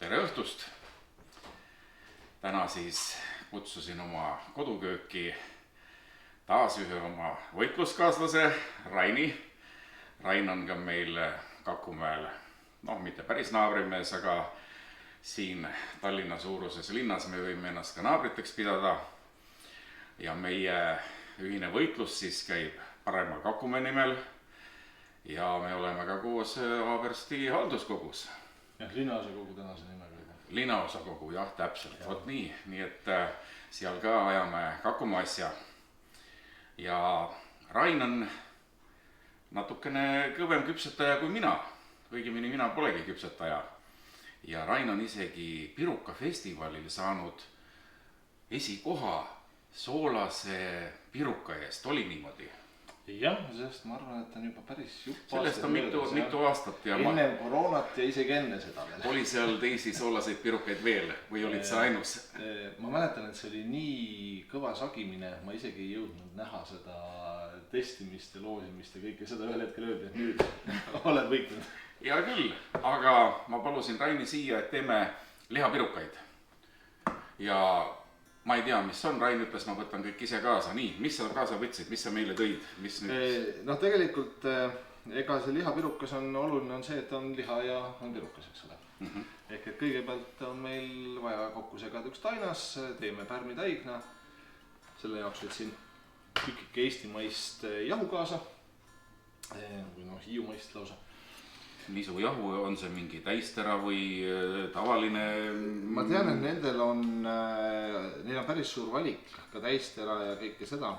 Tere õhtust! Täna siis kutsusin oma kodukööki taas ühe oma võitluskaaslase Raini. Rain on ka meil Kakumäel, mitte päris naabrimees, aga siin Tallinna suuruses linnas me võime ennast ka naabriteks pidada. Ja meie ühine võitlus siis käib Paremal Kakumäe nimel ja me oleme ka koos Haabersti halduskogus. Jah, linnaosakogu tänase nimega. Linnaosakogu, jah, täpselt, vot nii. Nii et seal ka ajame Kakumäe asja. Ja Rain on natukene kõvem küpsetaja kui mina. Õigemini mina polegi küpsetaja. Ja Rain on isegi Piruka festivalil saanud esikoha soolase piruka eest. Oli niimoodi? Jah, sellest ma arvan, et on juba päris jupp sellest on mitu aastat. Ja enne koroonat ja isegi enne seda veel. Oli seal teisi soolaseid pirukaid veel või olid sa ainus? Ma mäletan, et see oli nii kõva sagimine, ma isegi ei jõudnud näha seda testimist ja loosimist ja kõike seda ühel hetkel öeldi, et nüüd oled võitnud. Ja küll, aga ma palusin Raini siia, et teeme lihapirukaid. Ja ma ei tea, mis on, Rain ütles, ma võtan kõik ise kaasa. Nii, mis sa kaasa võtsid, mis sa meile tõid? Tegelikult ega see lihapirukas on oluline on see, et on liha ja on pirukas, eks ole. Ehk et kõigepealt on meil vaja kokku segada üks tainas, teeme pärmitäigna. Selle jaoks võtsin tükike eestimaist jahu kaasa, või hiiumaist lausa. Nisu jahu, on see mingi täistera või tavaline? Ma tean, et neil on päris suur valik, ka täistera ja kõike seda.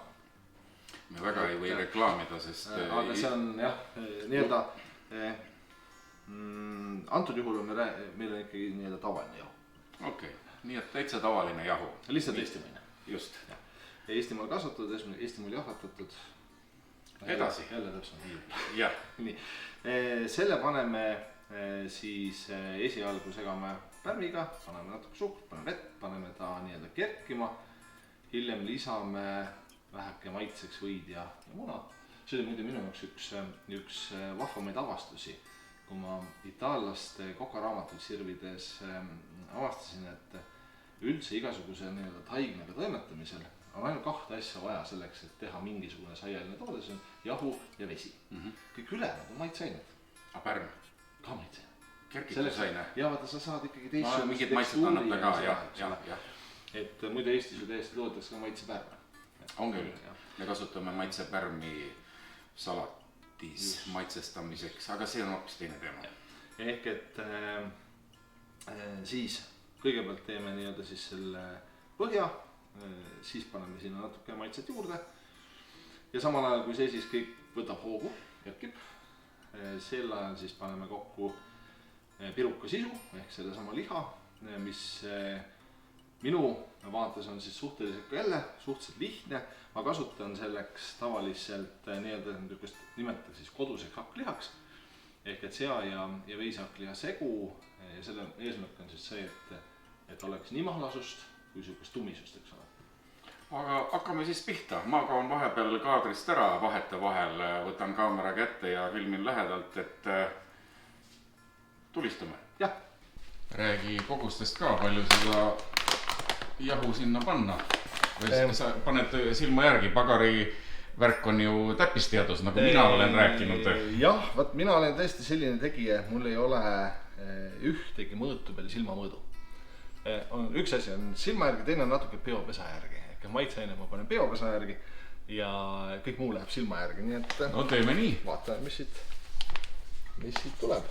Me väga ei või reklaamida, sest... Aga see on jah, nii-öelda, antud juhul on meil on ikkagi nii-öelda tavaline jahu. Okei, nii et täitsa tavaline jahu. Lihtsalt eestimaine. Just. Eestimaal kasvatatud, Eestimaal jahvatatud. Edasi. Jälle täpselt nii. Jah. Nii. Selle paneme siis esialgu segame pärmiga, paneme natuke suhkrut, paneme vett, paneme ta nii-öelda kerkima. Hiljem lisame väheke maitseks võid ja muna. See oli muide minu jaoks üks vahvamaid avastusi, kui ma itaallaste kokaraamatut sirvides avastasin, et üldse igasuguse nii-öelda taignaga toimetamisel on ainult kahte asja vaja selleks, et teha mingisugune saialine toode, see on jahu ja vesi. Kõik ülejäänud on maitseained. A pärm? Ka maitseained. Kerkitusaine? Ja vaata, sa saad ikkagi teistsugust mingid maitset annab ta ka, jah. Et muide Eestis ju täiesti toodetakse ka maitsepärme. On küll. Me kasutame maitsepärmi salatis maitsestamiseks, aga see on hoopis teine teema. Ehk et siis kõigepealt teeme nii-öelda siis selle põhja, siis paneme sinna natuke maitset juurde ja samal ajal kui see siis kõik võtab hoogu, kerkib, sel ajal siis paneme kokku piruka sisu ehk selle sama liha, mis minu vaates on siis suhteliselt jälle suhteliselt lihtne. Ma kasutan selleks tavaliselt nii-öelda nimetada siis koduseks hakklihaks ehk et sea ja veisehakliha segu ja selle eesmärk on siis see, et oleks nii mahlasust kui sihukest tumisust, eks ole. Aga hakkame siis pihta. Ma kaon vahepeal kaadrist ära vahete vahel, võtan kaamera kätte ja filmin lähedalt, et tulistame. Jah. Räägi kogustest ka, palju seda jahu sinna panna. Või sa paned silma järgi, pagari värk on ju täppisteadus, nagu mina olen rääkinud. Jah, vaat mina olen tõesti selline tegija, mul ei ole ühtegi mõõtu peale silmamõõdu. Üks asi on silma järgi, teine on natuke peopesa järgi. Ehk maitseaine ma panen peopesa järgi ja kõik muu läheb silma järgi. Nii et no teeme nii. Vaatame, mis siit tuleb.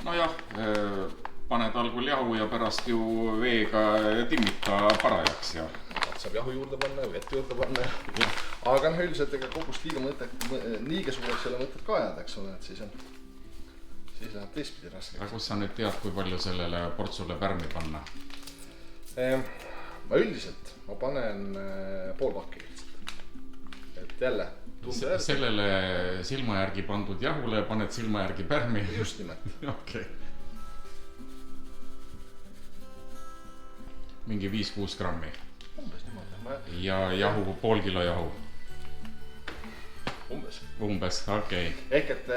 Nojah, paned algul jahu ja pärast ju veega timmita parajaks ja... Saab jahu juurde panna ja vett juurde panna. Aga üldiselt ega kogust liiga suureks selle mõtet ka ajada, eks ole, et siis läheb teistpidi raske. Aga kus sa nüüd tead, kui palju sellele portsule pärmi panna? Ma üldiselt, ma panen pool pakki lihtsalt. Et jälle tunde järgi. Sellele silma järgi pandud jahule paned silma järgi pärmi? Just nimelt. Okei. Mingi 5-6 grammi. Umbes niimoodi. Ja jahu, pool kilo jahu. umbes, okei. Ehk et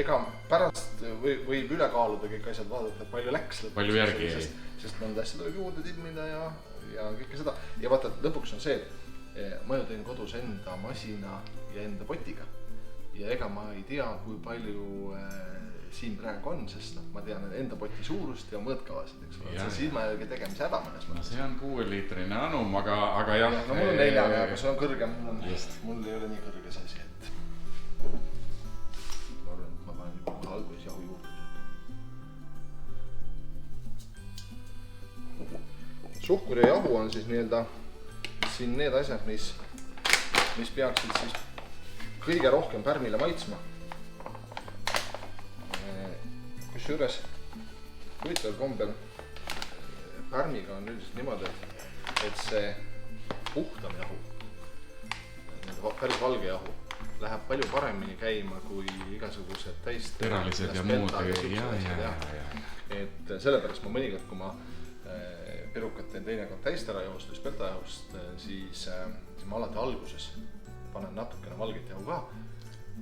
ega pärast võib üle kaaluda kõik asjad, vaadata, palju läks lõpuks. Palju järgi jäi. Sest mõnda asja tuleb juurde timmida ja kõike seda. Ja vaata, lõpuks on see, et ma ju teen kodus enda masina ja enda potiga. Ja ega ma ei tea, kui palju siin praegu on, sest ma tean enda poti suurust ja mõõtkavasid, eks ole. See silmajälgi tegemise häda mõnes mõttes. No see on 6-liitrine anum, aga jah. No mul on 4, aga see on kõrgem. Mul ei ole nii kõrge see asi, et ma arvan, et ma panen juba alguses jahu juurde. Suhkur ja jahu on siis nii-öelda siin need asjad, mis peaksid siis kõige rohkem pärmile maitsma. Kusjuures huvitaval kombel pärmiga on üldiselt niimoodi, et see puhtam jahu, päris valge jahu, läheb palju paremini käima kui igasugused teralised ja muud. Et sellepärast ma mõnikord, kui ma pirukat teen teinekord täisterajahust või speltajahust, siis ma alati alguses panen natukene valget jahu ka,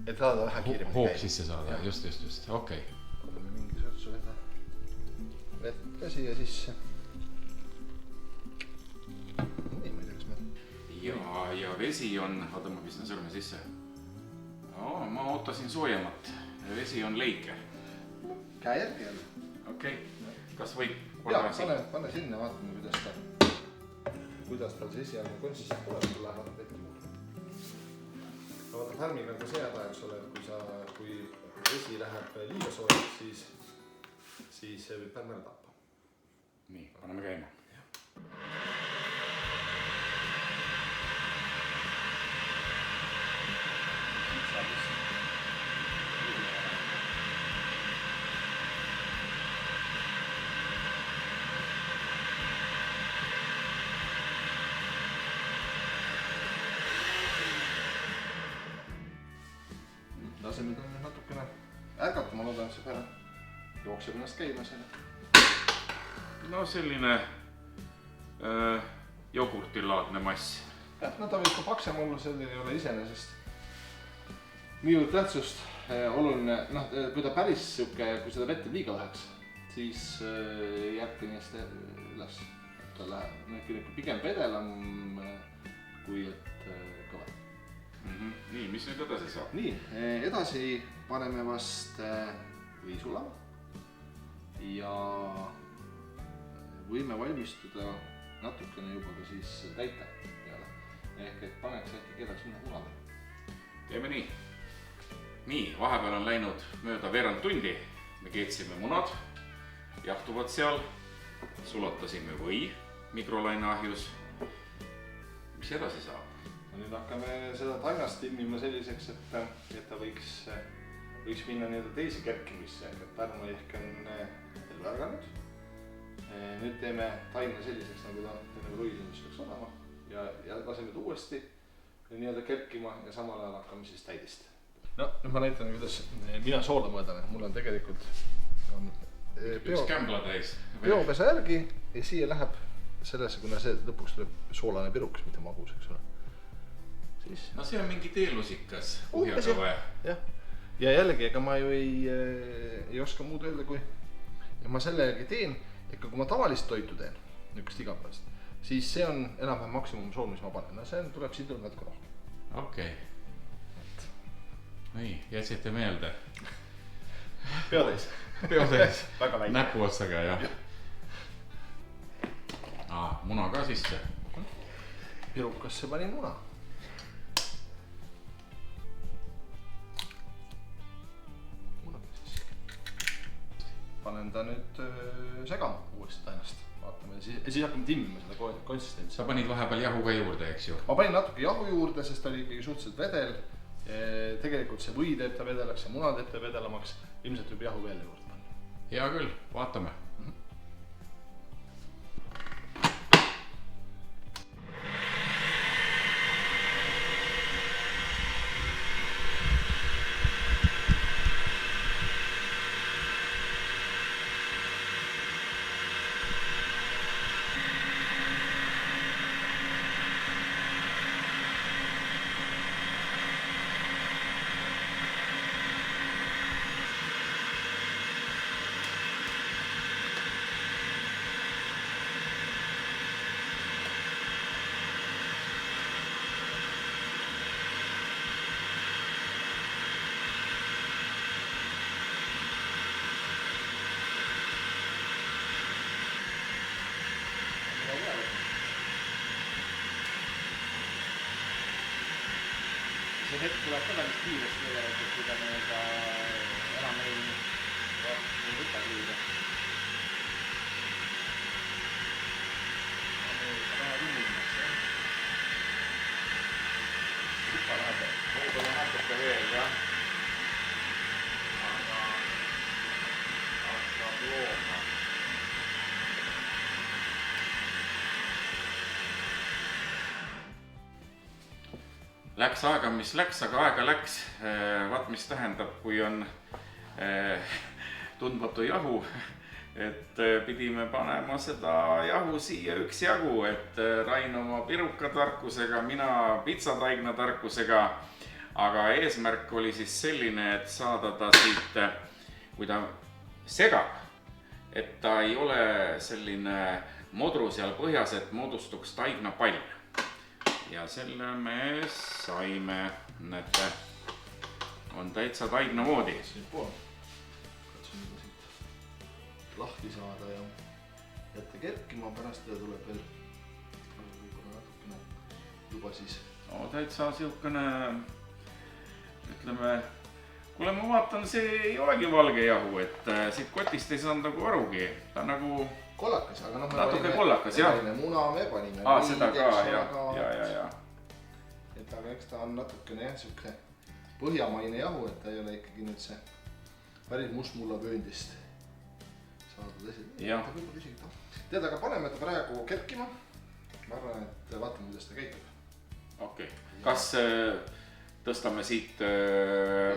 et saada vähe kiiremini käima. Hoog sisse saada, just, okei. Mingi sörtsu vett käsi ja sisse. Nii, ma ei tea, kas me... Ja vesi on, vaata ma pistan sõrme sisse. Ma ootasin soojemat. Vesi on leike. Käe järgi jälle. Okei. Kas võib pane sinna, vaatame, kuidas tal see esialgne konsistent tuleb, kui läheb tehti muud. Vaata, pärmiga on ka see häda, eks ole, kui vesi läheb liiga soojaks, siis võib pärm ära tappa. Nii, paneme käima. Laseme ta natukene ärgata, ma loodan, et see peale jookseb ennast käima selle. No selline jogurtilaadne mass. Jah, no ta võib ka paksem olla, selline ei ole iseenesest niivõrd tähtsust oluline. Kui ta päris siuke, kui seda vette liiga läheks, siis jääbki niist üles. Ta läheb pigem vedelam, kui et kõva. Nii, mis nüüd edasi saab? Nii, edasi paneme vast viisulava ja võime valmistuda natukene juba ka siis täite peale. Ehk et paneks äkki kellaks minna munale. Teeme nii. Nii, vahepeal on läinud mööda veerand tundi. Me keetsime munad, jahtuvad seal, sulatasime või mikrolaineahjus. Mis edasi saab? Nüüd hakkame seda tainast timmima selliseks, et ta võiks minna nii-öelda teisi kerkimisse, et pärmu ehk on ellu ärganud. Nüüd teeme taina selliseks, nagu ta teine ruilimist peaks olema ja laseme ta uuesti nii-öelda kerkima ja samal ajal hakkame siis täidist. No, nüüd ma näitan, kuidas mina soola mõõdan, et mul on tegelikult üks kämbla täis. Peopesa järgi ja siia läheb sellesse, kuna see lõpuks tuleb soolane piruks, mitte magus, eks ole. No see on mingi teelusikas kuhjaga vaja. Ja jällegi, ega ma ju ei oska muud öelda, kui ma selle järgi teen, ikka kui ma tavalist toitu teen, niukest igapäevast, siis see on enam-vähem maksimum sool, mis ma panen. No see tuleb siin tuleb natuke rohkem. Okei. Nii, jätsite meelde. Peotäis. Näpu otsaga, jah. Muna ka sisse. Pirukasse panin muna. Panen ta nüüd segama uuesti tainast. Vaatame ja siis hakkame timmima seda konsistentsi. Sa panid vahepeal jahu ka juurde, eks ju? Ma panin natuke jahu juurde, sest ta oli ikkagi suhteliselt vedel. Tegelikult see või teeb ta vedelaks ja muna teeb ta vedelamaks. Ilmselt võib jahu veel juurde panna. Hea küll, vaatame. hetk tuleb ka päris kiiresti tegelikult, kui ta nii-öelda enam ei võta kiire. Võib-olla natuke veel, jah. Aga hakkab looma. Läks aega, mis läks, aga aega läks. Vaat, mis tähendab, kui on tundmatu jahu, et pidime panema seda jahu siia üksjagu, et Rain oma pirukatarkusega, mina pitsataigna tarkusega, aga eesmärk oli siis selline, et saada ta siit, kui ta segab, et ta ei ole selline modru seal põhjas, et moodustuks taignapall. Ja selle me saime, näete, on täitsa taigna moodi. Siin pool. Katsun juba siit lahti saada ja jätta kerkima, pärast teda tuleb veel võib-olla natukene juba siis. No täitsa siukene, ütleme, kuule ma vaatan, see ei olegi valge jahu, et siit kotist ei saanud nagu arugi. Ta nagu kollakas, aga noh, natuke kollakas, jah. Me panime muna, me panime seda ka, ja. Et aga eks ta on natukene jah, siuke põhjamaine jahu, et ta ei ole ikkagi nüüd see päris mustmullapööndist saadud asi. Tead, aga paneme ta praegu kerkima. Ma arvan, et vaatame, kuidas ta käitub. Okei. Kas tõstame siit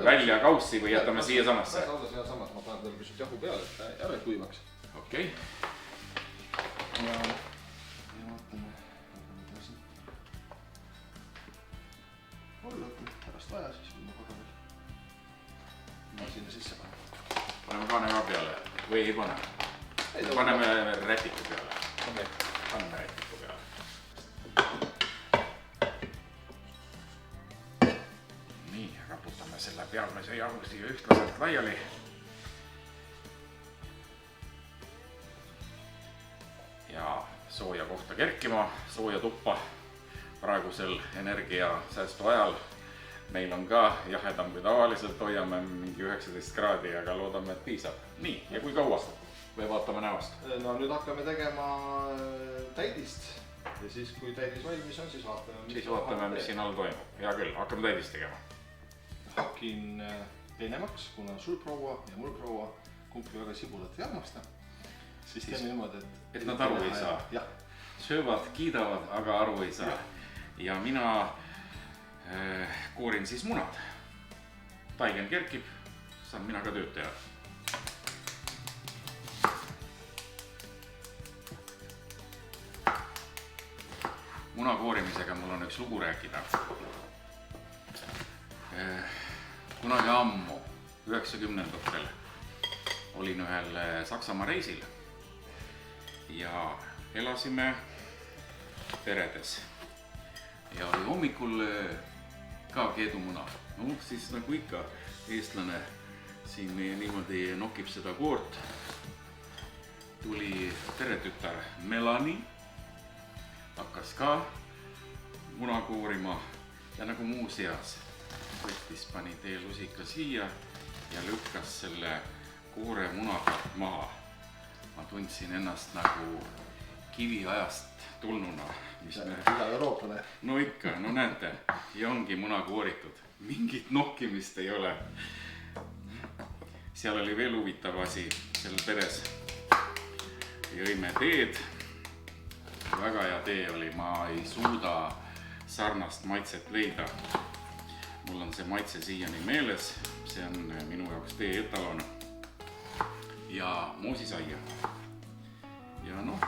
välja kaussi või jätame siia samasse? Saada siia samas, ma panen tal pisut jahu peale, et ta ära kuivaks. Okei. Ja vaatame siin olla, pärast vaja, siis võime korra veel sinna sisse panema. Paneme kaane ka peale või ei pane? Paneme rätiku peale. Paneme rätiku peale. Nii, raputame selle pealmise jahu siia ühtlaselt laiali. Ja sooja kohta kerkima, sooja tuppa praegusel energiasäästu ajal. Meil on ka jahedam kui tavaliselt, hoiame mingi 19 kraadi, aga loodame, et piisab. Nii, ja kui kaua? Või vaatame näost? No nüüd hakkame tegema täidist ja siis kui täidis valmis on, siis vaatame, mis siin all toimub. Hea küll, hakkame täidist tegema. Hakin peenemaks, kuna sul proua ja mul proua kumbki väga sibulat ei armasta. Siis teeme niimoodi, et nad aru ei saa. Söövad, kiidavad, aga aru ei saa. Ja mina koorin siis munad. Taigen kerkib, saan mina ka tööd teha. Muna koorimisega mul on üks lugu rääkida. Kunagi ammu, 90-ndatel, olin ühel Saksamaa reisil ja elasime peredes. Ja oli hommikul ka keedumuna. No siis nagu ikka eestlane siin niimoodi nokib seda koort. Tuli peretütar Melanie, hakkas ka muna koorima ja nagu muuseas võttis, pani teelusika siia ja lükkas selle koore muna pealt maha. Ma tundsin ennast nagu kiviajast tulnuna. Iga eurooplane. No ikka, no näete, ja ongi muna kooritud. Mingit nokkimist ei ole. Seal oli veel huvitav asi seal peres. Jõime teed. Väga hea tee oli, ma ei suuda sarnast maitset leida. Mul on see maitse siiani meeles, see on minu jaoks tee etalon. Ja moosisaia. Ja noh,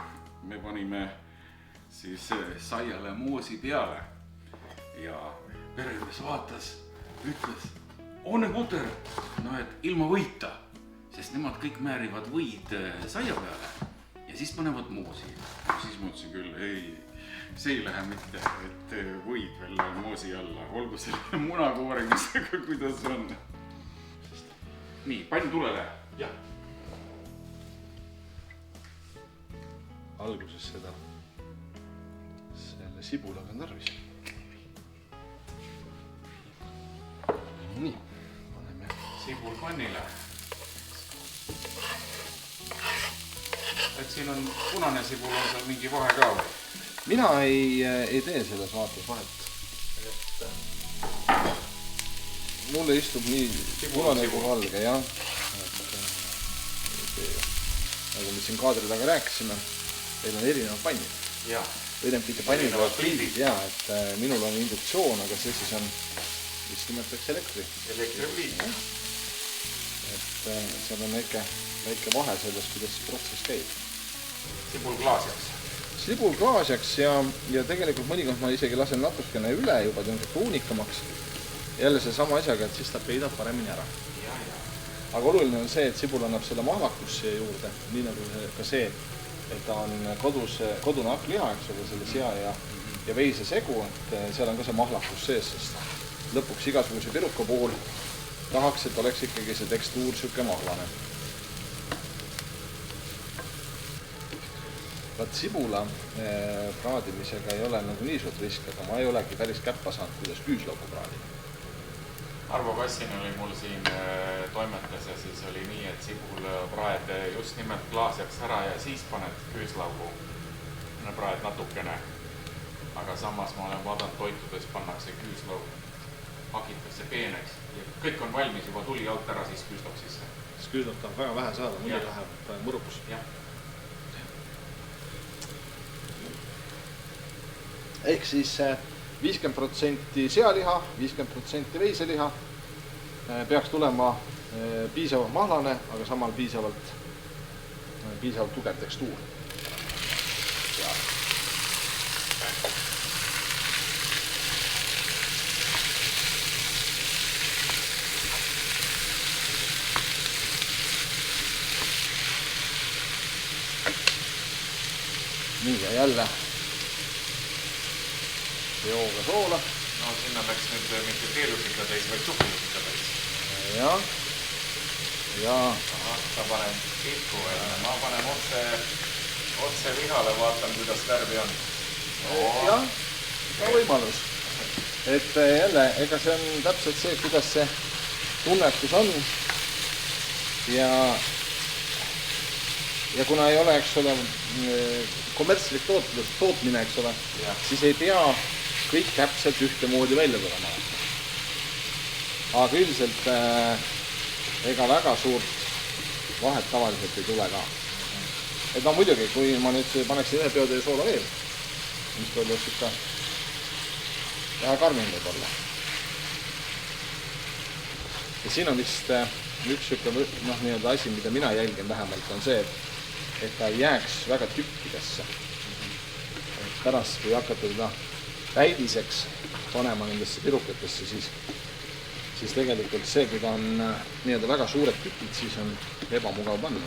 me panime siis saiale moosi peale. Ja peredes vaatas, ütles, Onne Puter, no et ilma võita, sest nemad kõik määrivad võid saia peale ja siis panevad moosi. Siis mõtlesin küll, ei, see ei lähe mitte, et võid veel moosi alla, olgu selle munakoorimisega, kuidas on. Nii, pann tulele. Jah. Alguses selle sibulaga on tarvis. nii, paneme sibul pannile. Et siin on punane sibul, on seal mingi vahe ka või? Mina ei tee selles vaates vahet. Mulle istub nii punane kui valge, jah. Nagu me siin kaadri taga rääkisime, meil on erinevad pannid. Mitte pannid, vaid plindid, jah, et minul on induktsioon, aga see siis on vist nimetaks elektripliid. Et seal on väike vahe selles, kuidas see protsess käib. Sibul klaasjaks. Sibul klaasjaks ja tegelikult mõnikord ma isegi lasen natukene üle juba pruunikamaks. Jälle see sama asjaga, et siis ta peidab paremini ära. Aga oluline on see, et sibul annab selle mahlakusse juurde, nii nagu ka see, et ta on kodune hakkliha, eks ole, selle sea ja veise segu, et seal on ka see mahlakus sees, sest lõpuks igasuguse piruka puhul tahaks, et oleks ikkagi see tekstuur süke mahlane. Vaat sibula praadimisega ei ole nagu nii suurt risk, aga ma ei olegi päris käppa saanud, kuidas küüslauku praadida. Arvo Kassin oli mul siin toimetas ja siis oli nii, et sibul praed just nimelt klaasjaks ära ja siis paned küüslaugu, praed natukene. Aga samas ma olen vaadanud toitudes pannakse küüslaug, hakitakse peeneks ja kõik on valmis juba tuli alt ära, siis küüslaup sisse. Siis küüslaup tahab väga vähe saada, muidu läheb mõrukus. Ehk siis 50% sealiha, 50% veiseliha peaks tulema piisavalt mahlane, aga samal piisavalt tugev tekstuur. Nii ja jälle jooga soola. No sinna läks nüüd mitte keelusika täis, vaid suhkulusika täis. Ja. Ta panen kitku, ma panen otse lihale, vaatan, kuidas värvi on. Jah, ka võimalus. Et jälle, ega see on täpselt see, kuidas see tunnetus on. Ja kuna ei ole, eks ole, kommertslik tootmine, eks ole, siis ei pea kõik täpselt ühtemoodi välja tulema. Aga üldiselt ega väga suurt vahet tavaliselt ei tule ka. Et no muidugi, kui ma nüüd paneksin ühe peotäie soola veel, mis palju ikka vähe karmim võib olla. Ja siin on vist üks nii-öelda asi, mida mina jälgin vähemalt, on see, et ta ei jääks väga tükkidesse. Pärast, kui hakata seda täidiseks panema nendesse pirukatesse, siis tegelikult see, kui ta on nii-öelda väga suured tükid, siis on ebamugav panna.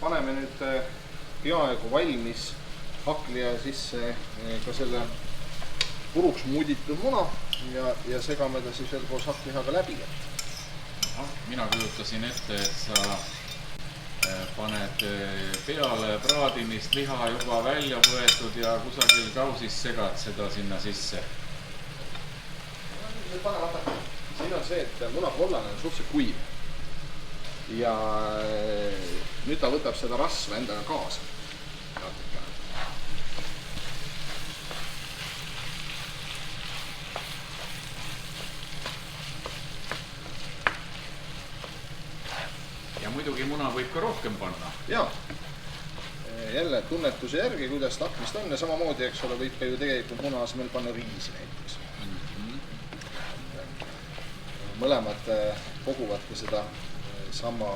Paneme nüüd peaaegu valmis hakkliha sisse ka selle puruks muuditud muna ja segame ta siis veel koos hakklihaga läbi. Mina kujutasin ette, et sa paned peale praadimist liha juba välja võetud ja kusagil kausis segad seda sinna sisse. Siin on see, et munakollane on suhteliselt kuiv. Ja nüüd ta võtab seda rasva endaga kaasa. Ja muidugi muna võib ka rohkem panna. Jaa. Jälle tunnetuse järgi, kuidas tapmist on ja samamoodi, eks ole, võib ka ju tegelikult muna asemel panna riisi näiteks. Mõlemad koguvad ka seda sama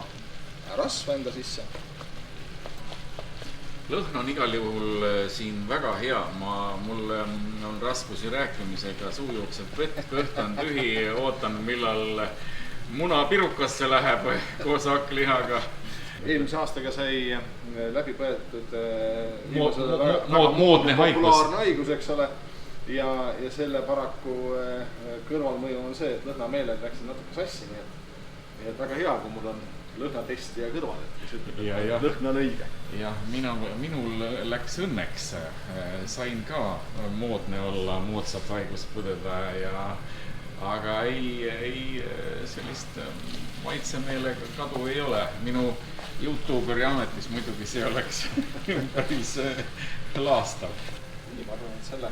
rasva enda sisse. Lõhn on igal juhul siin väga hea. Mul on raskusi rääkimisega, suu jookseb vett, kõht on tühi, ootan, millal muna pirukasse läheb koos hakklihaga. Eelmise aastaga sai läbi põetud moodne haigus. Populaarne haigus, eks ole. ja selle paraku kõrvalmõju on see, et lõhnameeled läksid natuke sassi, nii et väga hea, kui mul on lõhnatestija kõrval, kes ütleb, et lõhn on õige. Jah, minul läks õnneks, sain ka moodne olla, moodsat haigust põdeda aga ei sellist maitsemeelega kadu ei ole. Minu YouTuberi ametis muidugi see oleks päris laastav. Nii, ma arvan, et selle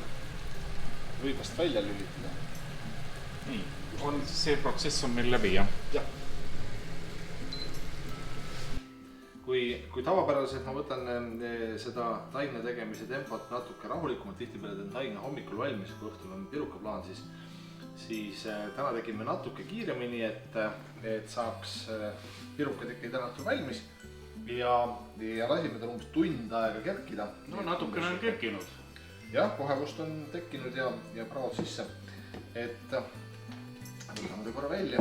võib vast välja lülitada. Nii, see protsess on meil läbi, jah? Jah. Kui tavapäraselt ma võtan seda taine tegemise tempot natuke rahulikumalt, tihtipeale teen taine hommikul valmis, kui õhtul on pirukaplaan, siis täna tegime natuke kiiremini, et saaks pirukad ikkagi täna õhtul valmis ja lasime tal umbes tund aega kerkida. No natukene on kerkinud. Jah, kohevust on tekkinud ja praod sisse, et võtame ta korra välja.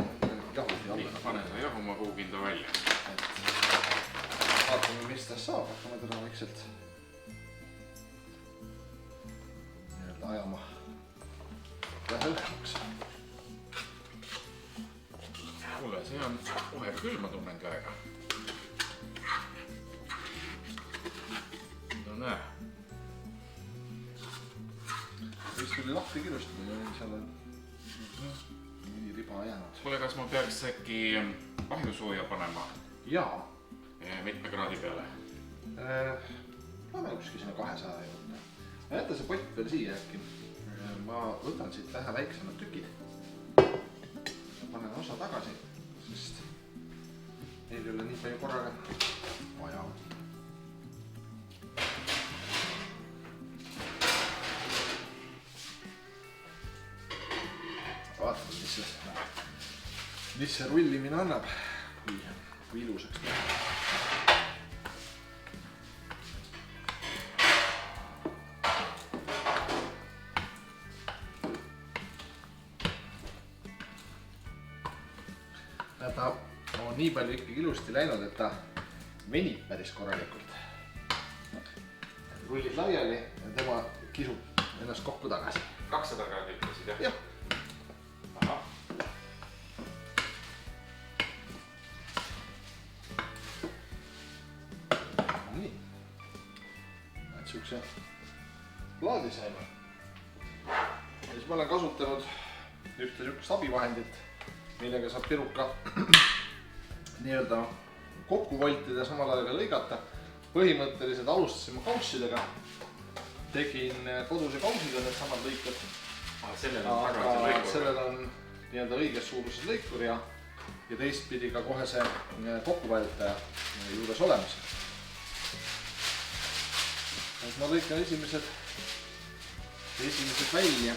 Nii, pane ta jahuma kuukinda välja. Vaatame, mis tast saab, hakkame teda vaikselt ajama õhkuks. Kuule, see on kohe küll, ma tunnen käega. No näe. Vist tuli lahti kirusti ja seal on nii riba jäänud. Kuule, kas ma peaks äkki ahjusooja panema? Jaa. Mitme kraadi peale? Lähme kuski sinna 200 juurde. Jätta see pott veel siia äkki. Ma võtan siit vähe väiksemad tükid ja panen osa tagasi, sest meil ei ole nii palju korraga vaja. Vaatame, mis see rullimine annab, kui ilusaks teha. Ta on nii palju ikkagi ilusti läinud, et ta venib päris korralikult. Rullid laiali ja tema kisub ennast kokku tagasi. 200 kraadi ütlesid, jah? Jah. Aha. Nii. Et siukse plaadi saime. Ja siis ma olen kasutanud ühte siukest abivahendit, millega saab piruka nii-öelda kokku voltida ja samal ajal ka lõigata. Põhimõtteliselt alustasime kaussidega. Tegin koduse kausiga need samad lõikad. Sellel on nii-öelda õiges suuruses lõikur ja teistpidi ka kohe see kokkuvalitaja juures olemas. Ma lõikan esimesed välja.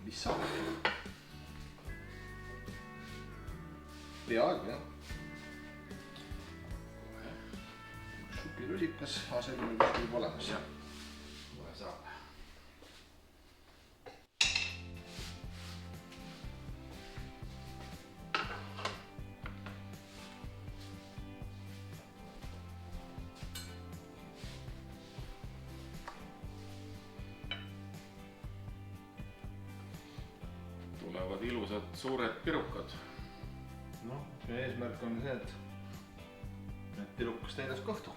Mis saab? Peaaegu, jah. Supilusikas asemel kuskil olemas. Jah, kohe saab. Tulevad ilusad suured pirukad. Noh, eesmärk on see, et pirukas täidas kõhtu.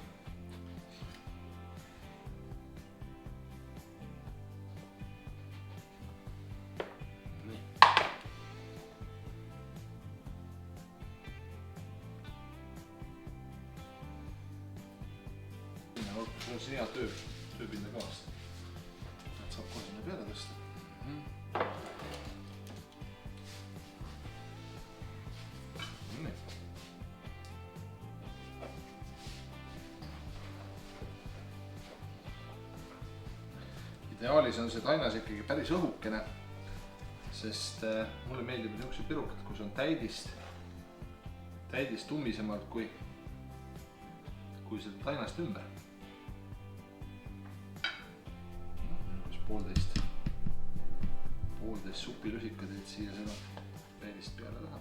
Nii. See on hea tööpinda ka vast. Et saab kohe sinna peale tõsta. Ideaalis on see tainas ikkagi päris õhukene, sest mulle meeldib niisugused pirukad, kus on täidist tummisemalt kui seda tainast ümber. Poolteist supilusikad, et siia seda täidist peale taha.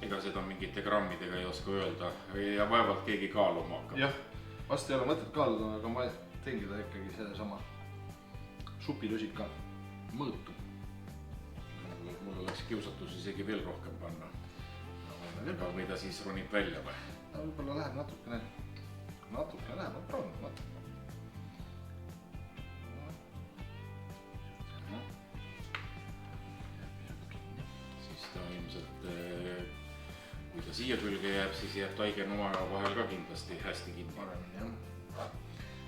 ega seda mingite grammidega ei oska öelda ja vaevalt keegi kaaluma hakkab. jah, vast ei ole mõtet kaaluda, aga ma teengi ta ikkagi sellesama supilusika mõõtu. Mul oleks kiusatus isegi veel rohkem panna. Aga või ta siis ronib välja või? Ta võib-olla läheb natukene läheb, proovime natuke. Siis ta ilmselt, kui ta siia külge jääb, siis jääb taige noaga vahel ka kindlasti hästi kinni. Paremini jah.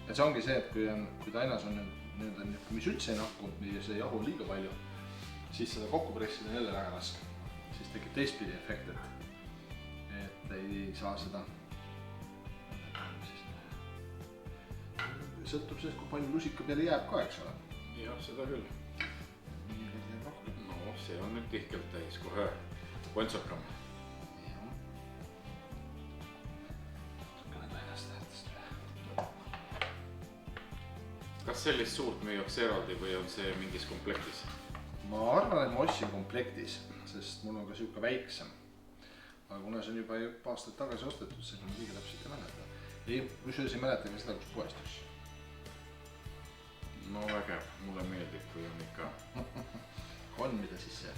Et see ongi see, et kui tainas on mis üldse ei nahku ja see jahu liiga palju, siis seda kokku pressida on jälle väga raske. Siis tekib teistpidi efekt, et ei saa seda. Sõltub sellest, kui palju lusika peale jääb ka, eks ole. Jah, seda küll. No, see on nüüd tihkelt täis kohe kontsakam. Kas sellist suurt müüakse eraldi või on see mingis komplektis? Ma arvan, et ma ostsin komplektis, sest mul on ka siuke väiksem. Aga kuna see on juba aastaid tagasi ostetud, siis ma liiga täpselt ei mäleta. Ei, kusjuures ei mäleta ka seda, kus poest üks. No vägev, mulle meeldib, kui on ikka. On mida sisse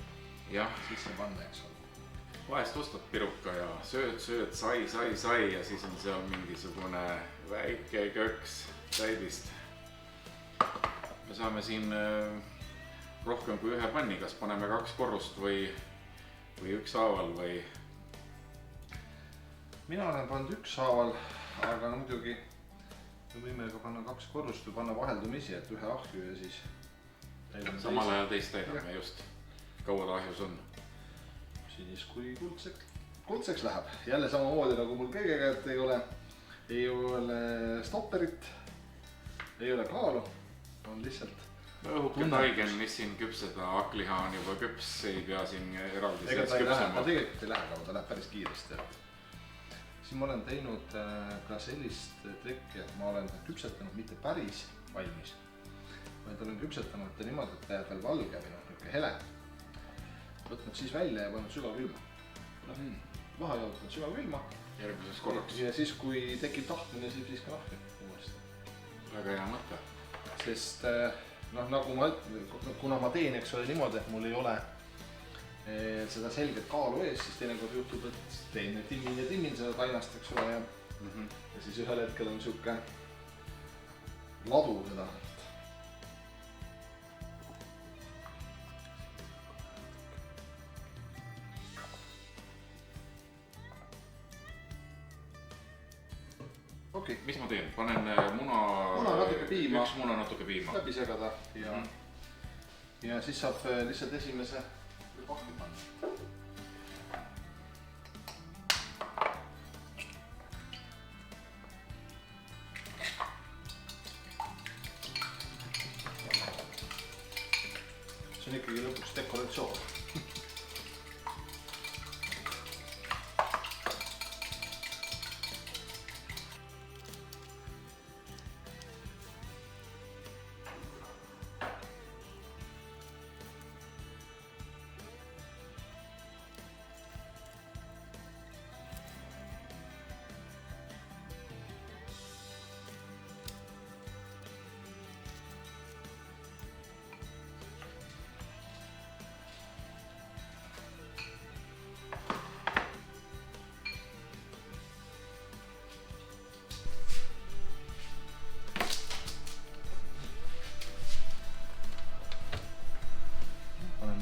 panna, eks ole. Vahest ostad piruka ja sööd, sai ja siis on seal mingisugune väike köks täidist. Me saame siin rohkem kui ühe panni, kas paneme 2 korrust või ükshaaval või? Mina olen pannud ükshaaval, aga muidugi me võime ka panna 2 korrust või panna vaheldumisi, et ühe ahju ja siis samal ajal teist täidame just. Kaua ta ahjus on? Siis kui kuldseks läheb. Jälle samamoodi nagu mul kõigega, et ei ole stopperit, ei ole kaalu. On lihtsalt õhuke taigen, mis siin küpseda, akliha on juba küps, ei pea siin eraldi sees küpsema. Ta tegelikult ei lähe kaua, ta läheb päris kiiresti. Siis ma olen teinud ka sellist trikki, et ma olen küpsetanud mitte päris valmis, vaid olen küpsetanud ta niimoodi, et ta jääb veel valge või niisugune hele. Võtnud siis välja ja pannud sügavkülma. Maha jootnud sügavkülma. Järgmises korraks. Ja siis, kui tekib tahtmine, siis ka nahju uuesti. Väga hea mõte. Sest nagu ma ütlen, kuna ma teen, eks ole niimoodi, et mul ei ole seda selget kaalu ees, siis teinekord juhtub, et teen timmin seda tainast, eks ole, ja siis ühel hetkel on siuke ladu seda. Okay. Mis ma teen? Panen muna natuke piima, üks muna natuke piima läbi segada ja siis saab lihtsalt esimese pahvi panna. See on ikkagi lõpuks dekoratsioon.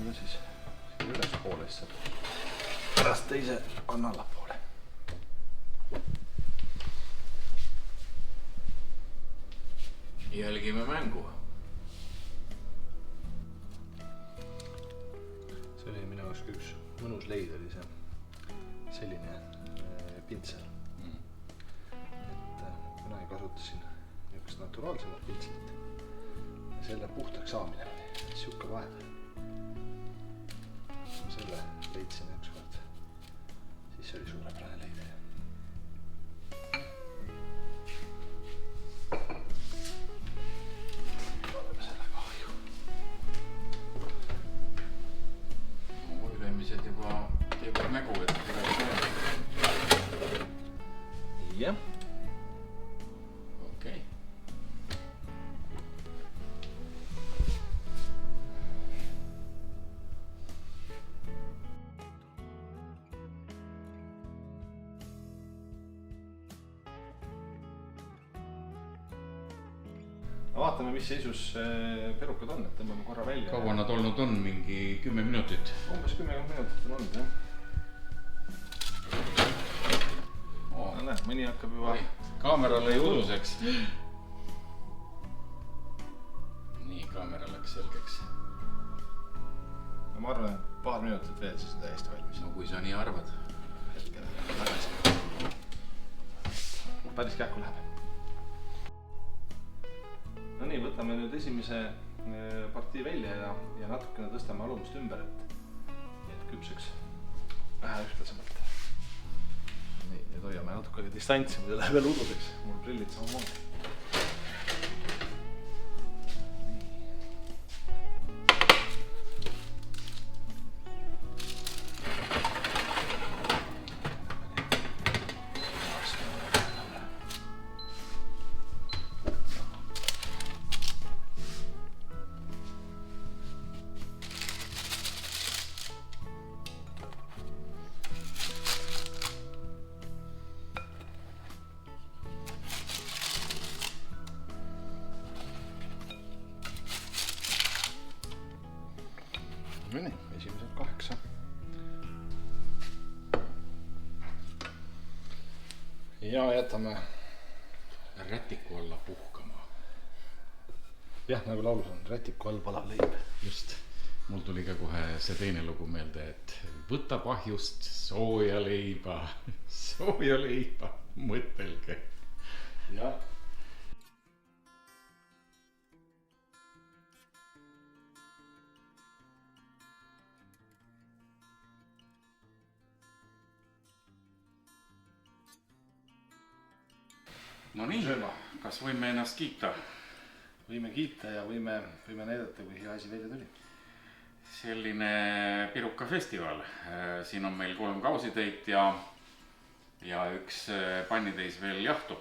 Siis üles poole pärast teise on allapoole. Jälgime mängu. See oli minu jaoks üks mõnus leid, oli see selline pintsel. Et kunagi kasutasin niisugust naturaalsemat pintslit ja selle puhtaks saamine oli siuke vaev. Selle leidsin üks kord, siis oli suurepärane leid. Paneme selle kahju. Ülemised juba teevad nägu, et jah. Okei. Vaatame, mis seisus perukad on, et tõmbame korra välja. Kaua nad olnud on? Mingi 10 minutit? Umbes 10 minutit on olnud, jah. No näed, mõni hakkab juba... Kaamera lõi uduseks. Nii, kaamera läks selgeks. No ma arvan, et paar minutit veel, siis on täiesti valmis. No kui sa nii arvad. Hetkel tagasi. Päris kähku läheb. No nii, võtame nüüd esimese partii välja ja natukene tõstame alumist ümber, et küpseks vähe ühtlasemalt. Nii, nüüd hoiame natuke distantsi, muidu läheb veel uduseks. Mul prillid samamoodi. Nii, esimesed 8. Ja jätame rätiku alla puhkama. Jah, nagu laulus on, rätiku all palav leib. Just. Mul tuli ka kohe see teine lugu meelde, et võta pahjust sooja leiba, mõtelge. Jah. No nii, kas võime ennast kiita? Võime kiita ja võime näidata, kui hea asi välja tuli. Selline pirukafestival. Siin on meil 3 kausitäit ja 1 pannitäis veel jahtub.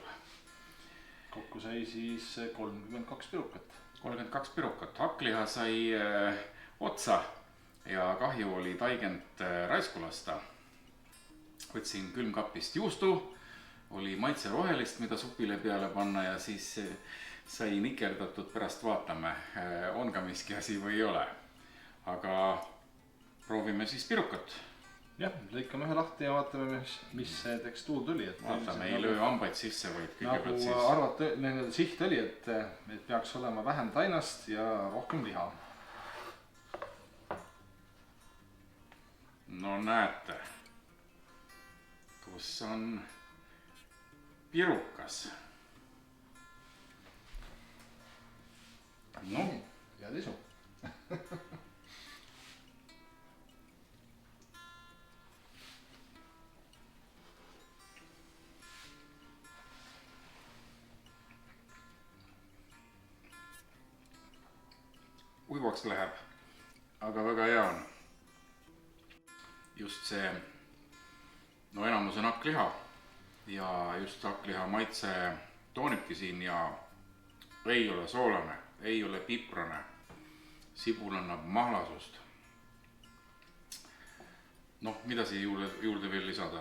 Kokku sai siis 32 pirukat. 32 pirukat. Hakkliha sai otsa ja kahju oli taigent raisku lasta. Võtsin külmkapist juustu. Oli maitse rohelist, mida supile peale panna ja siis sai nikerdatud, pärast vaatame, on ka miski asi või ei ole. Aga proovime siis pirukat. Jah, lõikame ühe lahti ja vaatame, mis see tekstuur tuli. Vaatame, ei löö hambaid sisse, vaid kõigepealt siis... Nagu arvata, siht oli, et peaks olema vähem tainast ja rohkem liha. No näete, kus on... pirukas. No. Head isu. Uivaks läheb, aga väga hea on. Just see, no enamus on hakkliha. Ja just hakkliha maitse toonibki siin ja ei ole soolane, ei ole piprane. Sibul annab mahlasust. Noh, mida siia juurde veel lisada?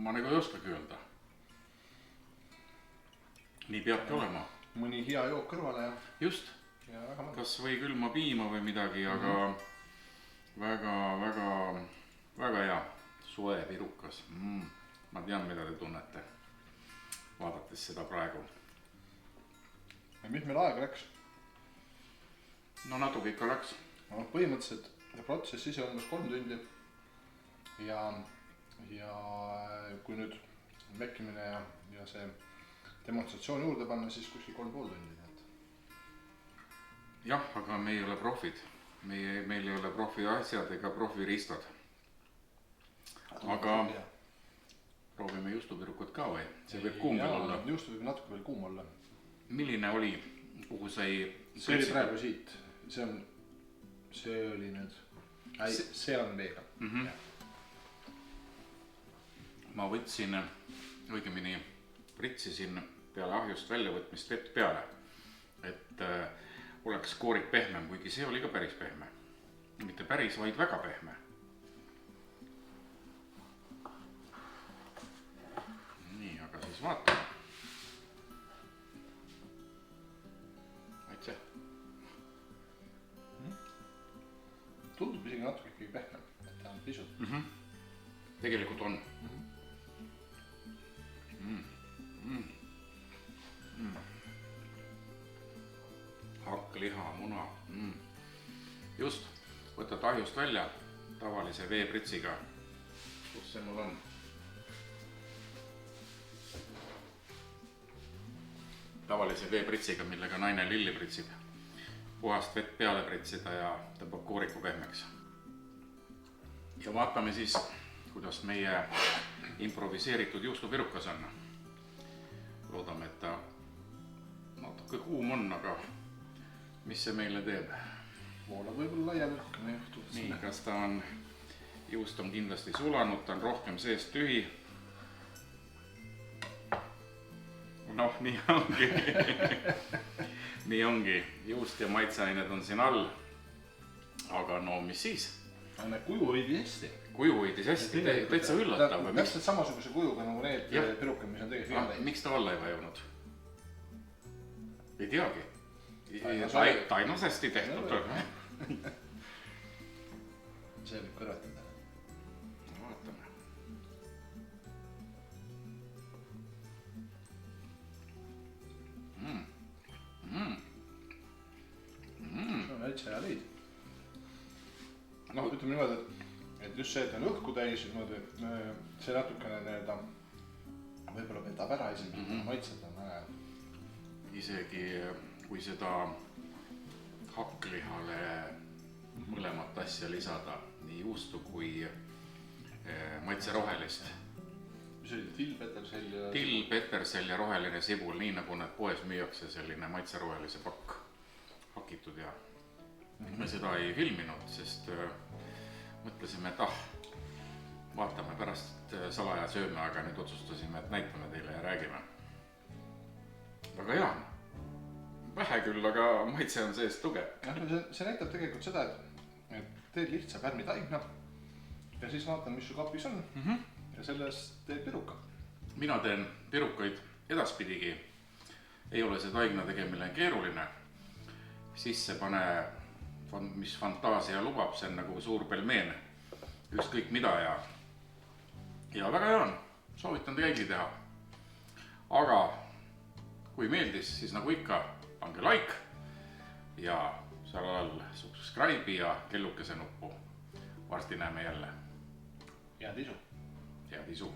Ma nagu ei oskagi öelda. Nii peabki olema. Mõni hea jook kõrvale ja... Just. Ja väga mõnda. Kas või külma piima või midagi, aga väga hea. Soe pirukas. Ma tean, mida te tunnete, vaadates seda praegu. Ja mis meil aega läks? No natuke ikka läks. No, põhimõtteliselt protsess ise umbes 3 tundi. Ja kui nüüd mekkimine ja see demonstratsioon juurde panna, siis kuskil 3,5 tundi. Jah, aga me ei ole profid. Meil ei ole profi asjad ega profi riistad. Aga proovime juustupirukut ka või? See võib kuum veel olla. Juustu võib natuke veel kuum olla. Milline oli, kuhu sai... See oli praegu siit. See oli nüüd... See on veega. Ma võtsin õigemini pritsisin peale ahjust väljavõtmist vett peale, et oleks koorik pehmem, kuigi see oli ka päris pehme. Mitte päris, vaid väga pehme. Nii, aga siis vaatame. Maitse. Tundub isegi natuke ikkagi pehmem, et ta on pisut. Tegelikult on. Hakkliha, muna. Just, võtad ahjust välja tavalise veepritsiga. Kus see mul on? Tavalise veepritsiga, millega naine lilli pritsib. Puhast vett peale pritsida ja tõmbab kooriku pehmeks. Ja vaatame siis, kuidas meie improviseeritud juustupirukas on. Loodame, et ta natuke kuum on, aga mis see meile teeb? Voolab võib-olla laiemalt. Nii, kas ta on, juust on kindlasti sulanud, ta on rohkem seest tühi. Noh, nii ongi. Nii ongi, juust ja maitseained on siin all. Aga no mis siis? Aga kuju hoidi hästi. Kuju hoidis hästi, täitsa üllatav. Täpselt samasuguse kujuga nagu need pirukad, mis on tegelikult miks ta alla ei vajunud? Ei teagi. Tainosesti tehtud. See võib kõrvetada. Vaatame. See on väitsa hea leid. Ütleme niimoodi, et just see, et on õhku täis, see natukene nii-öelda võib-olla vetab ära isegi, maitsed on väga hea. Isegi kui seda hakklihale mõlemat asja lisada, nii juustu kui maitserohelist. Mis oli Till, petersell ja roheline sibul, nii nagu need poes müüakse selline maitserohelise pakk hakitud ja me seda ei filminud, sest mõtlesime, et vaatame pärast salaja sööme, aga nüüd otsustasime, et näitame teile ja räägime. Väga hea. Vähe küll, aga maitse on seest tugev. See näitab tegelikult seda, et teed lihtsa pärmitaigna ja siis vaatan, mis su kapis on ja sellest teed piruka. Mina teen pirukaid edaspidigi. Ei ole see taigna tegemine keeruline. Sisse pane, mis fantaasia lubab, see on nagu suur pelmeen. Ükskõik mida ja väga hea on. Soovitan teilgi teha. Aga kui meeldis, siis nagu ikka, pange like ja seal all subscribe'i ja kellukese nuppu. Varsti näeme jälle. Head isu. Head isu.